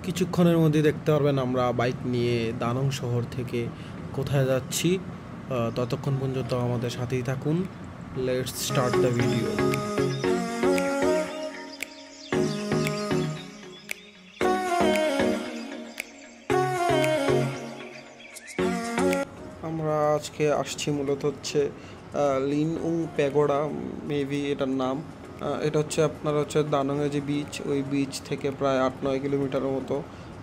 কিছুক্ষণের মধ্যে দেখতে পারবেন আমরা বাইক নিয়ে দানং শহর থেকে কোথায় যাচ্ছি। ততক্ষণ পর্যন্ত আমাদের সাথেই থাকুন। Let's start the video. আমরা আজকে আসছি মূলত হচ্ছে লিন উং প্যাগোডা, মেবি এটার নাম। এটা হচ্ছে আপনার হচ্ছে দানংয়ে যে বিচ, ওই বিচ থেকে প্রায় 8-9 কিলোমিটারের মতো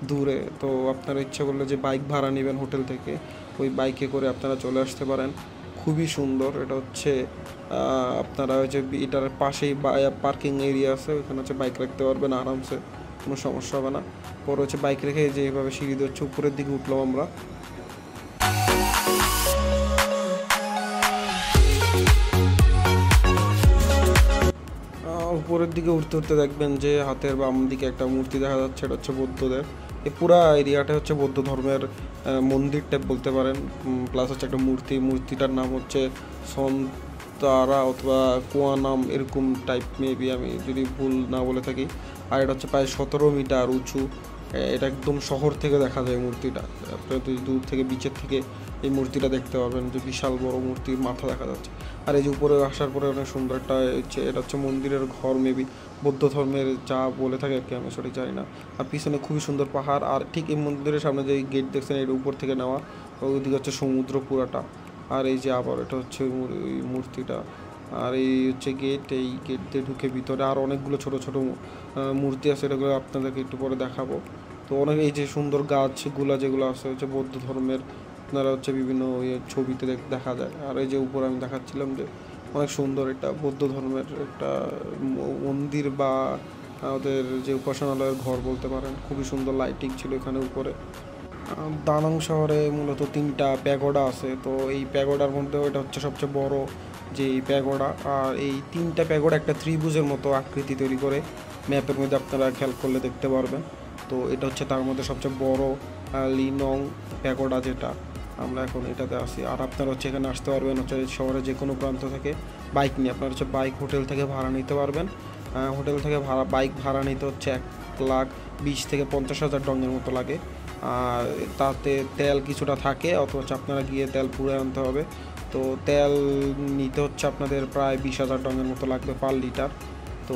দূরে। তো আপনারা ইচ্ছা করলে যে বাইক ভাড়া নেবেন হোটেল থেকে, ওই বাইকে করে আপনারা চলে আসতে পারেন। খুবই সুন্দর। এটা হচ্ছে আপনারা ওই যে এটার পাশেই পার্কিং এরিয়া আছে, ওইখানে হচ্ছে বাইক রাখতে পারবেন আরামসে, কোনো সমস্যা হবে না। পরে হচ্ছে বাইক রেখে যে এভাবে সিঁড়ি দিয়ে হচ্ছে উপরের দিকে উঠলাম আমরা। উপরের দিকে উঠতে উঠতে দেখবেন যে হাতের বাম দিকে একটা মূর্তি দেখা যাচ্ছে, এটা হচ্ছে বৌদ্ধদের। এই পুরা এরিয়াটা হচ্ছে বৌদ্ধ ধর্মের মন্দির টাইপ বলতে পারেন। প্লাস হচ্ছে একটা মূর্তিটার নাম হচ্ছে সন্তারা অথবা কুয়ানাম, এরকম টাইপ মেবি, আমি যদি ভুল না বলে থাকি। আর এটা হচ্ছে প্রায় 17 মিটার উঁচু। এটা একদম শহর থেকে দেখা যায় মূর্তিটা। আপনারা যদি দূর থেকে বিচের থেকে এই মূর্তিটা দেখতে পাবেন, যে বিশাল বড় মূর্তির মাথা দেখা যাচ্ছে। আর এই যে উপরে আসার পরে অনেক সুন্দর একটা হচ্ছে, এটা হচ্ছে মন্দিরের ঘর মেবি, বৌদ্ধ ধর্মের যা বলে থাকে আর কি, আমি সঠিক জানি না। আর পিছনে খুবই সুন্দর পাহাড়। আর ঠিক এই মন্দিরের সামনে যে গেট দেখছেন, এটা উপর থেকে নেওয়া। ওইদিকে হচ্ছে সমুদ্র পুরাটা। আর এই যে আবার এটা হচ্ছে ওই মূর্তিটা। আর এই হচ্ছে গেট, এই গেট দিয়ে ঢুকে ভিতরে আর অনেকগুলো ছোট ছোট মূর্তি আছে, এগুলো আপনাদেরকে একটু পরে দেখাবো। তো অনেক এই যে সুন্দর গাছগুলা যেগুলো আছে হচ্ছে বৌদ্ধ ধর্মের, আপনারা হচ্ছে বিভিন্ন ছবিতে দেখা যায়। আর এই যে উপরে আমি দেখাচ্ছিলাম যে অনেক সুন্দর, এটা বৌদ্ধ ধর্মের একটা মন্দির বা ওদের যে উপাসনালয়ের ঘর বলতে পারেন। খুবই সুন্দর লাইটিং ছিল এখানে উপরে। দানাং শহরে মূলত 3টা প্যাগোডা আছে। তো এই প্যাগোডার মধ্যেও এটা হচ্ছে সবচেয়ে বড় যে এই প্যাগোডা। আর এই 3টা প্যাগোডা একটা ত্রিভুজের মতো আকৃতি তৈরি করে, ম্যাপের মধ্যে আপনারা খেয়াল করলে দেখতে পারবেন। তো এটা হচ্ছে তার মধ্যে সবচেয়ে বড় লিনং প্যাগোডা, যেটা আমরা এখন এটাতে আসি। আর আপনারা হচ্ছে এখানে আসতে পারবেন হচ্ছে শহরের যে কোনো প্রান্ত থেকে বাইক নিয়ে। আপনারা হচ্ছে বাইক হোটেল থেকে ভাড়া নিতে পারবেন। হোটেল থেকে বাইক ভাড়া নিতে হচ্ছে 1,20,000 থেকে 50,000 ডঙ্গের মতো লাগে। আর তাতে তেল কিছুটা থাকে, অথচ আপনারা গিয়ে তেল পুরে আনতে হবে। তো তেল নিতে হচ্ছে আপনাদের প্রায় 20,000 ডঙ্গের মতো লাগবে পার লিটার। তো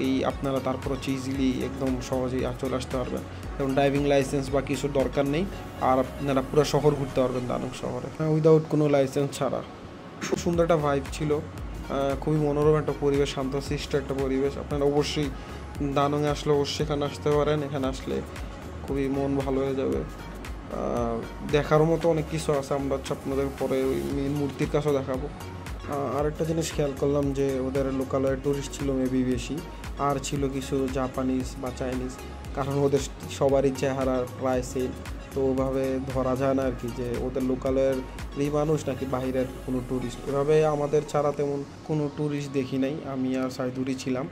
এই আপনারা তারপর হচ্ছে ইজিলি একদম সহজেই চলে আসতে পারবেন, এবং ড্রাইভিং লাইসেন্স বা কিছুর দরকার নেই। আর আপনারা পুরো শহর ঘুরতে পারবেন দানং শহরে উইদাউট কোনো লাইসেন্স ছাড়া। খুব সুন্দর একটা ভাইব ছিল, খুবই মনোরম একটা পরিবেশ, শান্তশিষ্ট একটা পরিবেশ। আপনারা অবশ্যই দানংয়ে আসলে অবশ্যই এখানে আসতে পারেন। এখানে আসলে খুবই মন ভালো হয়ে যাবে। দেখার মতো অনেক কিছু আছে, আমরা হচ্ছে আপনাদের পরে ওই মেন মূর্তির কাছেও দেখাবো। আরেকটা জিনিস খেয়াল করলাম যে ওদের লোকালয়ের টুরিস্ট ছিল মেবি বেশি, আর ছিল কিছু জাপানিজ বা চাইনিজ, কারণ ওদের সবারই চেহারা প্রায় সেম। তো ওভাবে ধরা যায় না আর কি যে ওদের লোকালয়ের এই মানুষ নাকি বাহিরের কোনো ট্যুরিস্ট। এভাবে আমাদের ছাড়া তেমন কোনো ট্যুরিস্ট দেখি নাই, আমি আর সাইদুরই ছিলাম।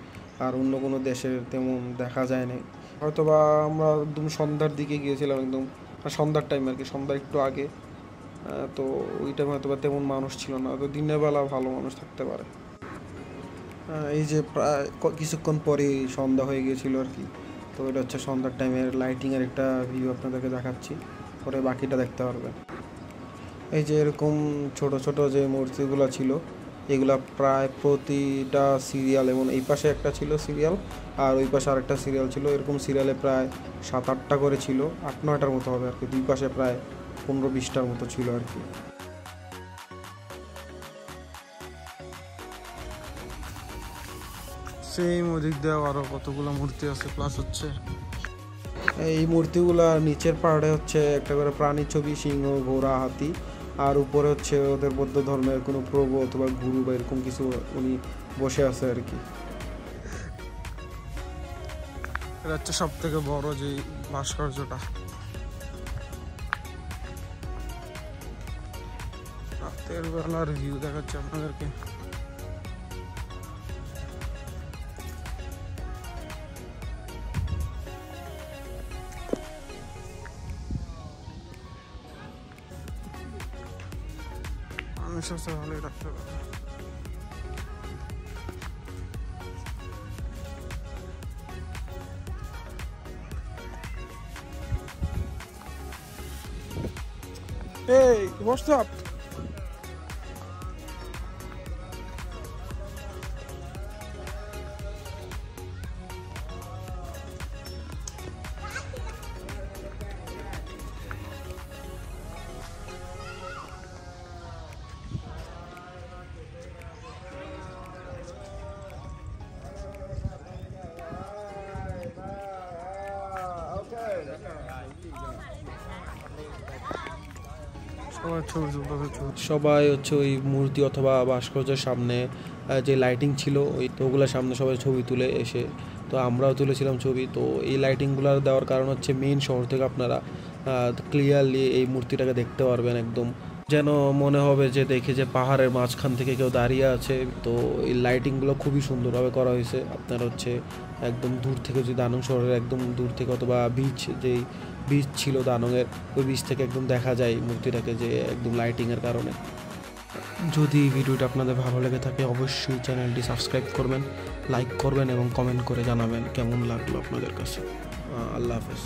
আর অন্য কোনো দেশের তেমন দেখা যায় নাই। হয়তোবা আমরা একদম সন্ধ্যার দিকে গিয়েছিলাম, একদম সন্ধ্যার টাইম আর কি, সন্ধ্যার একটু আগে। তো ওই টাইম হয়তো বা তেমন মানুষ ছিল না, তো দিনের বেলা ভালো মানুষ থাকতে পারে। এই যে প্রায় কিছুক্ষণ পরেই সন্ধ্যা হয়ে গিয়েছিল আর কি। তো এটা হচ্ছে সন্ধ্যার টাইমের লাইটিংয়ের একটা ভিউ আপনাদেরকে দেখাচ্ছি, পরে বাকিটা দেখতে পারবেন। এই যে এরকম ছোট ছোট যে মূর্তিগুলো ছিল, এগুলা প্রায় প্রতিটা সিরিয়াল, এবং এই পাশে একটা ছিল সিরিয়াল আর ওই পাশে আরেকটা সিরিয়াল ছিল, এরকম সিরিয়ালে প্রায় 7-8টা করে ছিল, 8-9টার মতো হবে আর কি। দুই পাশে প্রায় 15-20টার মতো ছিল আর কি। সেম ওদিক দিয়ে আরও কতগুলো মূর্তি আছে। প্লাস হচ্ছে এই মূর্তিগুলা নিচের পাহাড়ে হচ্ছে একটা করে প্রাণীর ছবি, সিংহ, ঘোড়া, হাতি। আর উপরে হচ্ছে ওদের বৌদ্ধ ধর্মের কোনো প্রভু অথবা গুরু বা এরকম কিছু উনি বসে আছে আর কি। এটা হচ্ছে সব থেকে বড় যে ভাস্কর্যটা। রাতের বেলার ভিউ দেখাচ্ছে আপনাদেরকে। মানুষ আছে ভালোই রাখতে পারে। Hey, what's up? সবাই হচ্ছে ওই মূর্তি অথবা ভাস্কর্যের সামনে যে লাইটিং ছিল ওই তো ওগুলোর সামনে সবাই ছবি তুলে এসে, তো আমরাও তুলেছিলাম ছবি। তো এই লাইটিংগুলো দেওয়ার কারণ হচ্ছে মেইন শহর থেকে আপনারা ক্লিয়ারলি এই মূর্তিটাকে দেখতে পারবেন, একদম যেন মনে হবে যে দেখে যে পাহাড়ের মাঝখান থেকে কেউ দাঁড়িয়ে আছে। তো এই লাইটিংগুলো খুবই সুন্দরভাবে করা হয়েছে। আপনার হচ্ছে একদম দূর থেকে যদি দানং শহরের একদম দূর থেকে অথবা যেই বীচ ছিল দানংয়ের, ওই বীচ থেকে একদম দেখা যায় মূর্তিটাকে, যে একদম লাইটিংয়ের কারণে। যদি ভিডিওটা আপনাদের ভালো লেগে থাকে অবশ্যই চ্যানেলটি সাবস্ক্রাইব করবেন, লাইক করবেন এবং কমেন্ট করে জানাবেন কেমন লাগলো আপনাদের কাছে। আল্লাহ হাফেজ।